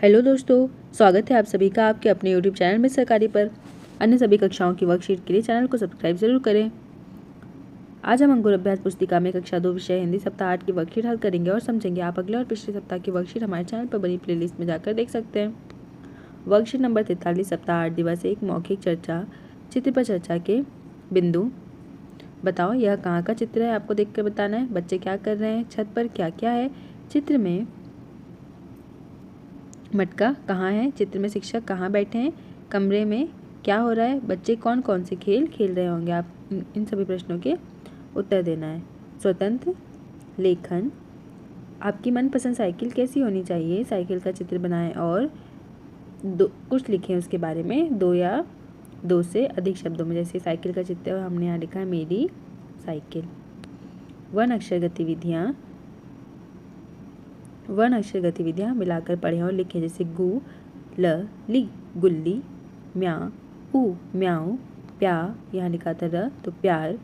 Hello दोस्तों, स्वागत है आप सभी का आपके अपने यूट्यूब चैनल में सरकारी पर। अन्य सभी कक्षाओं की वर्कशीट के लिए चैनल को सब्सक्राइब जरूर करें। आज हम अंकुर अभ्यास पुस्तिका में कक्षा 2 विषय हिंदी सप्ताह 8 की वर्कशीट हल करेंगे और समझेंगे। आप अगले और पिछले सप्ताह की वर्कशीट हमारे चैनल पर बनी प्लेलिस्ट में जाकर देख सकते हैं। वर्कशीट नंबर 43 सप्ताह 8 दिवस 1 मौखिक चर्चा। चित्र पर चर्चा के बिंदु। बताओ यह कहाँ का चित्र है, आपको देख कर बताना है। बच्चे क्या कर रहे हैं, छत पर क्या क्या है, चित्र में मटका कहाँ है, चित्र में शिक्षक कहाँ बैठे हैं, कमरे में क्या हो रहा है, बच्चे कौन कौन से खेल खेल रहे होंगे। आप इन सभी प्रश्नों के उत्तर देना है। स्वतंत्र लेखन। आपकी मनपसंद साइकिल कैसी होनी चाहिए, साइकिल का चित्र बनाएं और कुछ लिखें उसके बारे में, 2 या 2 से अधिक शब्दों में। जैसे साइकिल का चित्र हमने यहाँ लिखा है मेरी साइकिल। वर्ण अक्षर गतिविधियाँ मिलाकर पढ़ें और लिखें। जैसे गु ल ली गुल्ली, म्या ऊ म्याऊ, प्या यहाँ लिखा था र तो प्यार।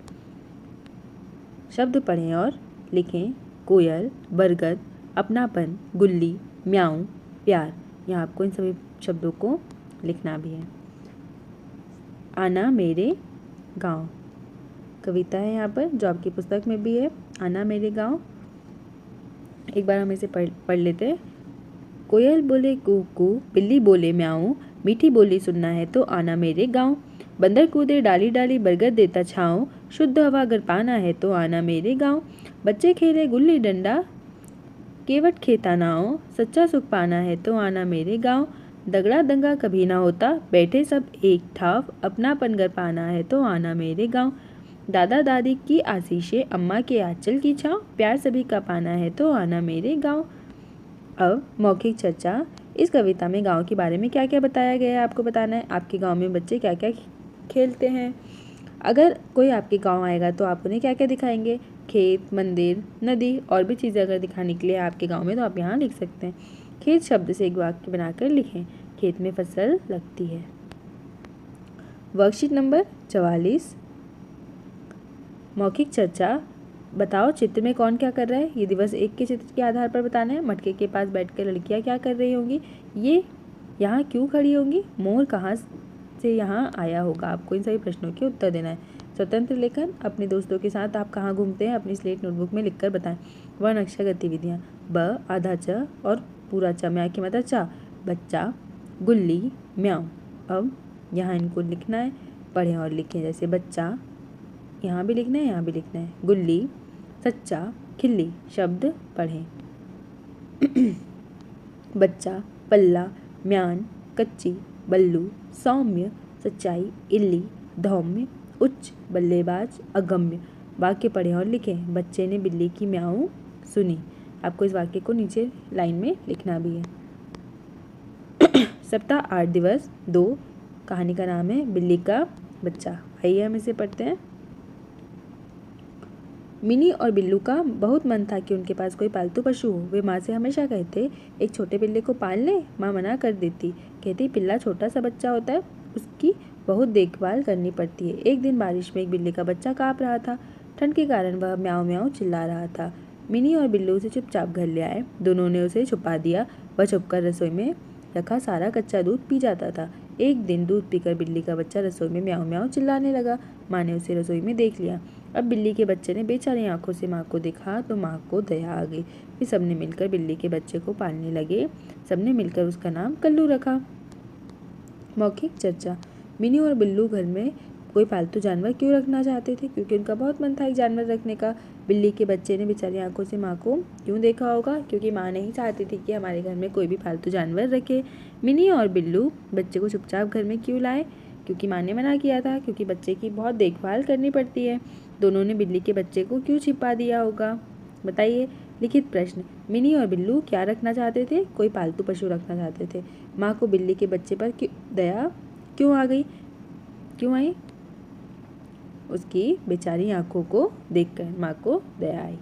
शब्द पढ़ें और लिखें। कोयल, बरगद, अपनापन, गुल्ली, म्याऊ, प्यार। यहाँ आपको इन सभी शब्दों को लिखना भी है। आना मेरे गांव कविता है यहाँ पर, जो आपकी पुस्तक में भी है। आना मेरे गांव, एक बार हम इसे पढ़ लेते हैं। कोयल बोले कू कू, बिल्ली बोले म्याऊ, मीठी बोली सुनना है तो आना मेरे गांव। बंदर कूदे डाली डाली, बरगद देता छाँव, शुद्ध हवा अगर पाना है तो आना मेरे गांव। बच्चे खेले गुल्ली डंडा, केवट खेता नाव, सच्चा सुख पाना है तो आना मेरे गांव। दगड़ा दंगा कभी ना होता, बैठे सब एक ठाव, अपनापन अगर पाना है तो आना मेरे गांव। दादा दादी की आशीषें, अम्मा के आंचल की छाँव, प्यार सभी का पाना है तो आना मेरे गांव। अब मौखिक चर्चा। इस कविता में गांव के बारे में क्या क्या बताया गया है आपको बताना है। आपके गांव में बच्चे क्या क्या खेलते हैं। अगर कोई आपके गांव आएगा तो आप उन्हें क्या क्या दिखाएंगे, खेत, मंदिर, नदी और भी चीज़ें अगर दिखाने के लिए आपके गाँव में तो आप यहाँ लिख सकते हैं। खेत शब्द से एक वाक्य बनाकर लिखें। खेत में फसल लगती है। वर्कशीट नंबर 44 मौखिक चर्चा। बताओ चित्र में कौन क्या कर रहा है, ये दिवस 1 के चित्र के आधार पर बताना है। मटके के पास बैठकर लड़कियां क्या कर रही होंगी, ये यहाँ क्यों खड़ी होंगी, मोर कहाँ से यहाँ आया होगा। आपको इन सभी प्रश्नों के उत्तर देना है। स्वतंत्र लेखन। अपने दोस्तों के साथ आप कहाँ घूमते हैं, अपनी स्लेट नोटबुक में लिखकर बताएं। वर्ण अक्षर गतिविधियाँ। ब आधा च और पूरा च में की मतलब चा। बच्चा, गुल्ली, म्याऊ। अब यहाँ इनको लिखना है, पढ़ें और लिखें। जैसे बच्चा यहाँ भी लिखना है, यहाँ भी लिखना है। गुल्ली, सच्चा, खिल्ली। शब्द पढ़ें। बच्चा, पल्ला, म्यान, कच्ची, बल्लू, सौम्य, सच्चाई, इल्ली, धौम्य, उच्च, बल्लेबाज, अगम्य। वाक्य पढ़ें और लिखें। बच्चे ने बिल्ली की म्याऊ सुनी। आपको इस वाक्य को नीचे लाइन में लिखना भी है। सप्ताह 8 दिवस 2 कहानी का नाम है बिल्ली का बच्चा। आइए हम इसे पढ़ते हैं। मिनी और बिल्लू का बहुत मन था कि उनके पास कोई पालतू पशु हो। वे माँ से हमेशा कहते, एक छोटे बिल्ली को पाल ले। माँ मना कर देती, कहती पिल्ला छोटा सा बच्चा होता है, उसकी बहुत देखभाल करनी पड़ती है। एक दिन बारिश में एक बिल्ली का बच्चा काँप रहा था। ठंड के कारण वह म्याऊं म्याऊं चिल्ला रहा था। मिनी और बिल्लू उसे चुपचाप घर ले आए। दोनों ने उसे छुपा दिया। वह छुपकर रसोई में रखा सारा कच्चा दूध पी जाता था। एक दिन दूध पीकर बिल्ली का बच्चा रसोई में म्याऊं म्याऊं चिल्लाने लगा। माँ ने उसे रसोई में देख लिया। अब बिल्ली के बच्चे ने बेचारी आंखों से माँ को देखा तो माँ को दया आ गई। फिर सबने मिलकर बिल्ली के बच्चे को पालने लगे। सबने मिलकर उसका नाम कल्लू रखा। मौखिक चर्चा। मिनी और बिल्लू घर में कोई पालतू जानवर क्यों रखना चाहते थे, क्योंकि उनका बहुत मन था एक जानवर रखने का। बिल्ली के बच्चे ने बेचारी आंखों से माँ को क्यों देखा होगा, क्योंकि माँ नहीं चाहती थी कि हमारे घर में कोई भी पालतू जानवर रखे। मिनी और बिल्लू बच्चे को चुपचाप घर में क्यों लाए, क्योंकि माँ ने मना किया था, क्योंकि बच्चे की बहुत देखभाल करनी पड़ती है। दोनों ने बिल्ली के बच्चे को क्यों छिपा दिया होगा, बताइए। लिखित प्रश्न। मिनी और बिल्लू क्या रखना चाहते थे, कोई पालतू पशु रखना चाहते थे। माँ को बिल्ली के बच्चे पर दया क्यों आ गई, क्यों आई, उसकी बेचारी आंखों को देखकर माँ को दया आई।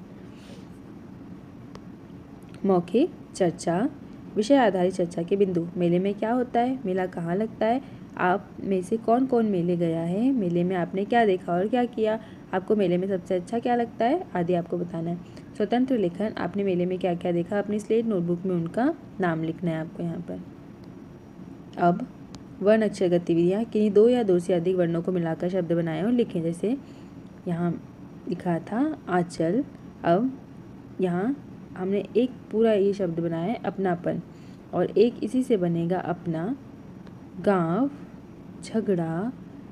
मौखिक चर्चा। विषय आधारित चर्चा के बिंदु। मेले में क्या होता है, मेला कहाँ लगता है, आप में से कौन कौन मेले गया है, मेले में आपने क्या देखा और क्या किया, आपको मेले में सबसे अच्छा क्या लगता है आदि आपको बताना है। स्वतंत्र लेखन, आपने मेले में क्या क्या देखा, अपनी स्लेट नोटबुक में उनका नाम लिखना है आपको यहाँ पर। अब वर्ण अक्षर गतिविधियाँ, किन्हीं 2 या 2 से अधिक वर्णों को मिलाकर शब्द बनाएं और लिखें। जैसे यहाँ लिखा था आंचल, अब यहाँ हमने एक पूरा ये शब्द बनाया है अपनापन, और एक इसी से बनेगा अपना, गाँव, झगड़ा,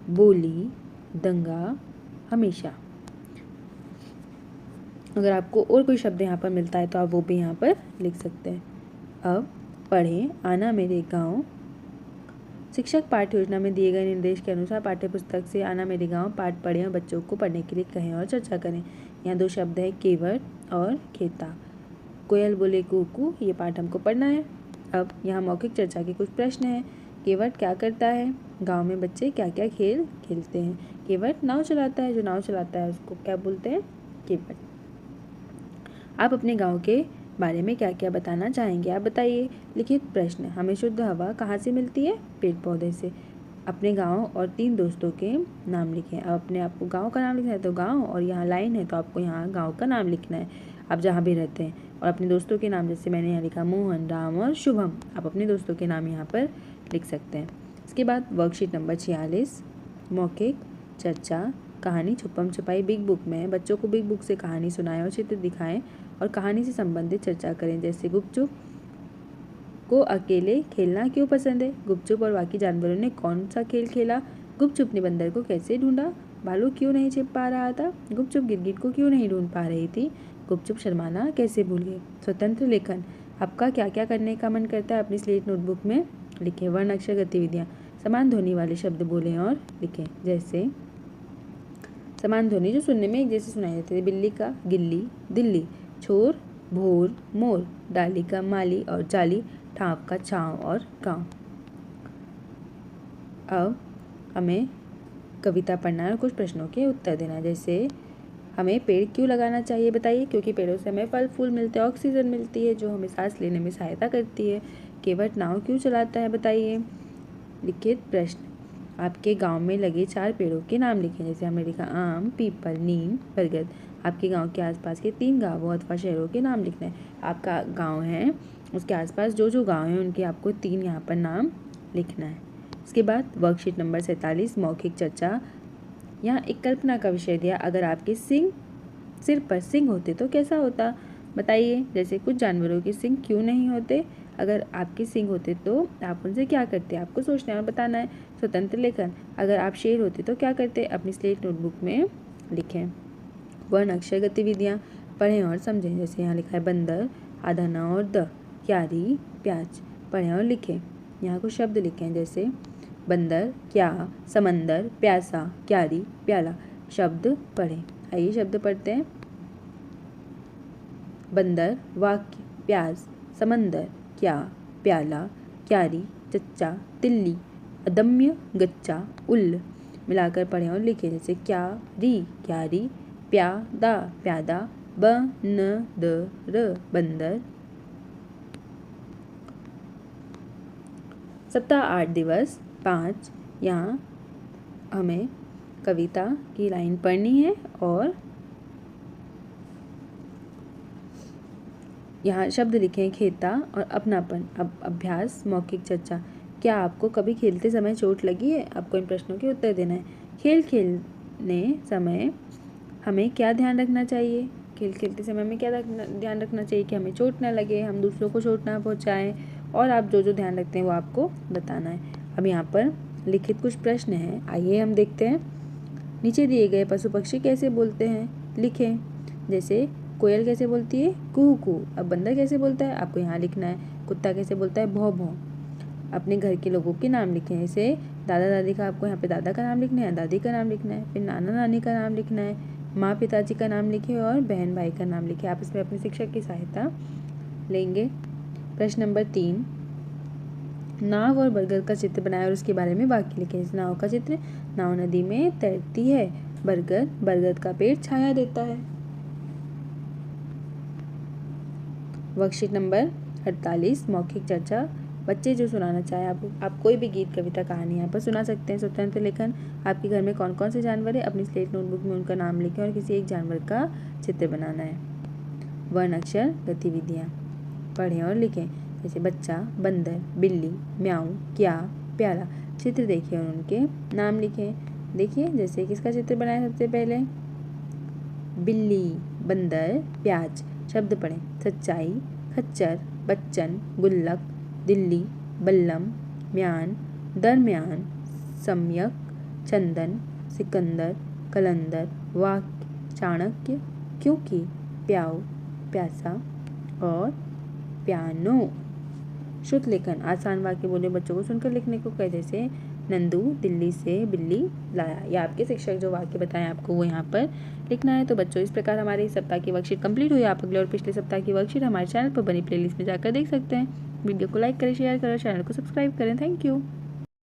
बोली, दंगा, हमेशा। अगर आपको और कोई शब्द यहाँ पर मिलता है तो आप वो भी यहाँ पर लिख सकते हैं। अब पढ़ें आना मेरे गाँव। शिक्षक पाठ्य योजना में दिए गए निर्देश के अनुसार पाठ्य पुस्तक से आना मेरे गाँव पाठ पढ़ें और बच्चों को पढ़ने के लिए कहें और चर्चा करें। यहाँ 2 शब्द है केवट और खेता। कोयल बोले कूकू, ये पाठ हमको पढ़ना है। अब यहाँ मौखिक चर्चा के कुछ प्रश्न हैं। केवट क्या करता है, गांव में बच्चे क्या क्या खेल खेलते हैं। केवट नाव चलाता है, जो नाव चलाता है उसको क्या बोलते हैं, केवट। आप अपने गांव के बारे में क्या क्या बताना चाहेंगे, आप बताइए। लिखित प्रश्न, हमें शुद्ध हवा कहाँ से मिलती है, पेड़ पौधे से। अपने गांव और 3 दोस्तों के नाम लिखें। अब अपने आपको गांव का नाम लिखना है तो गांव, और यहाँ लाइन है तो आपको यहाँ गांव का नाम लिखना है, आप जहाँ भी रहते हैं। और अपने दोस्तों के नाम, जैसे मैंने यहाँ लिखा मोहन, राम और शुभम, आप अपने दोस्तों के नाम यहाँ पर लिख सकते हैं। इसके बाद वर्कशीट नंबर 46, मौखिक चर्चा, कहानी छुपम छुपाई बिग बुक में है। बच्चों को बिग बुक से कहानी सुनाएं और चित्र दिखाएं और कहानी से संबंधित चर्चा करें। जैसे गुपचुप को अकेले खेलना क्यों पसंद है, गुपचुप और बाकी जानवरों ने कौन सा खेल खेला, गुपचुप ने बंदर को कैसे ढूंढा, भालू क्यों नहीं छिप पा रहा था, गुपचुप गिरगिट को क्यों नहीं ढूंढ पा रही थी, गुपचुप शर्माना कैसे भूल गए। स्वतंत्र लेखन, आपका क्या क्या करने का मन करता है, अपनी स्लेट नोटबुक में लिखें। वर्ण अक्षर गतिविधियाँ, समान ध्वनि वाले शब्द बोलें और लिखें। जैसे समान ध्वनि जो सुनने में एक जैसे सुनाई देते थे, बिल्ली का गिल्ली, दिल्ली, छोर, भोर, मोर, डाली का माली और जाली, ठाव का छाँव और गाँव। अब हमें कविता पढ़ना है और कुछ प्रश्नों के उत्तर देना है। जैसे हमें पेड़ क्यों लगाना चाहिए, बताइए। क्योंकि पेड़ों से हमें फल फूल मिलते हैं, ऑक्सीजन मिलती है जो हमें सांस लेने में सहायता करती है। केवट नाव क्यों चलाता है, बताइए। लिखित प्रश्न, आपके गांव में लगे 4 पेड़ों के नाम लिखें। जैसे हमने लिखा आम, पीपल, नीम, बरगद। आपके गांव के आसपास के 3 गांवों अथवा शहरों के नाम लिखना है। आपका गांव है, उसके आसपास जो गांव हैं उनके आपको 3 यहाँ पर नाम लिखना है। इसके बाद वर्कशीट नंबर 47, मौखिक चर्चा। यहाँ एक कल्पना का विषय दिया, अगर आपके सिर पर सिंग होते तो कैसा होता, बताइए। जैसे कुछ जानवरों के सिंग क्यों नहीं होते, अगर आपके सिंग होते तो आप उनसे क्या करते, आपको सोचना है और बताना है। स्वतंत्र लेखन, अगर आप शेर होते तो क्या करते, अपनी स्लेट नोटबुक में लिखें। वर्ण अक्षर गतिविधियाँ, पढ़ें और समझें। जैसे यहाँ लिखा है बंदर, आधा न और द, क्यारी, प्याज। पढ़ें और लिखें। यहाँ कुछ शब्द लिखें। जैसे बंदर, क्या, समंदर, प्यासा, क्यारी, प्याला। शब्द पढ़ें। आइए शब्द पढ़ते हैं। बंदर, वाक्य, प्याज, समंदर, क्या, प्याला, क्यारी, चच्चा, तिल्ली, अदम्य, गच्चा, उल्ल। मिलाकर पढ़ें और लिखें। जैसे क्यारी, प्यादा, प्यादा, बंदर, बंदर। सप्ताह 8 दिवस 5, यहाँ हमें कविता की लाइन पढ़नी है और यहाँ शब्द लिखें खेता और अपनापन। अब अभ्यास, मौखिक चर्चा। क्या आपको कभी खेलते समय चोट लगी है, आपको इन प्रश्नों के उत्तर देना है। खेल खेलने समय हमें क्या ध्यान रखना चाहिए, खेल खेलते समय हमें क्या ध्यान रखना चाहिए कि हमें चोट ना लगे, हम दूसरों को चोट ना पहुँचाएँ, और आप जो ध्यान रखते हैं वो आपको बताना है। अब यहाँ पर लिखित कुछ प्रश्न हैं, आइए हम देखते हैं। नीचे दिए गए पशु पक्षी कैसे बोलते हैं, लिखें। जैसे कोयल कैसे बोलती है, कुहू कुहू। अब बंदर कैसे बोलता है, आपको यहाँ लिखना है। कुत्ता कैसे बोलता है, भौं भौं। अपने घर के लोगों के नाम लिखें। जैसे दादा दादी का, आपको यहाँ पे दादा का नाम लिखना है, दादी का नाम लिखना है, फिर नाना नानी का नाम लिखना है, माँ पिताजी का नाम लिखें और बहन भाई का नाम लिखें। आप इसमें अपने शिक्षक की सहायता लेंगे। प्रश्न नंबर 3, नाव और बरगद का चित्र बनाएं और उसके बारे में वाक्य लिखें। इस नाव का चित्र, नाव नदी में तैरती है, बरगद का पेड़ छाया देता है। वर्कशीट नंबर 48, मौखिक चर्चा। बच्चे जो सुनाना चाहे, आप कोई भी गीत, कविता, कहानी यहाँ पर सुना सकते हैं। स्वतंत्र लेखन, आपके घर में कौन से जानवर है, अपनी स्लेट नोटबुक में उनका नाम लिखें और किसी एक जानवर का चित्र बनाना है। वर्ण अक्षर गतिविधियाँ पढ़ें और लिखें। जैसे बच्चा, बंदर, बिल्ली, म्याऊ, क्या, प्याला। चित्र देखिए और उनके नाम लिखें। देखिए जैसे किसका चित्र बनाया सबसे पहले, बिल्ली, बंदर, प्याज। शब्द पढ़ें, सच्चाई, खच्चर, बच्चन, गुल्लक, दिल्ली, बल्लम, म्यान, दरम्यान, सम्यक, चंदन, सिकंदर, कलंदर, वाक्य, चाणक्य, क्योंकि, प्याऊ, प्यासा और प्यानो। शुद्ध लेखन, आसान वाक्य बोले बच्चों को सुनकर लिखने को कहे। जैसे नंदू दिल्ली से बिल्ली लाया। या आपके शिक्षक जो वाक्य बताएं आपको वो यहाँ पर लिखना है। तो बच्चों इस प्रकार हमारे इस सप्ताह की वर्कशीट कंप्लीट हुई। आप अगले और पिछले सप्ताह की वर्कशीट हमारे चैनल पर बनी प्लेलिस्ट में जाकर देख सकते हैं। वीडियो को लाइक करें, शेयर करें, चैनल को सब्सक्राइब करें। Thank you.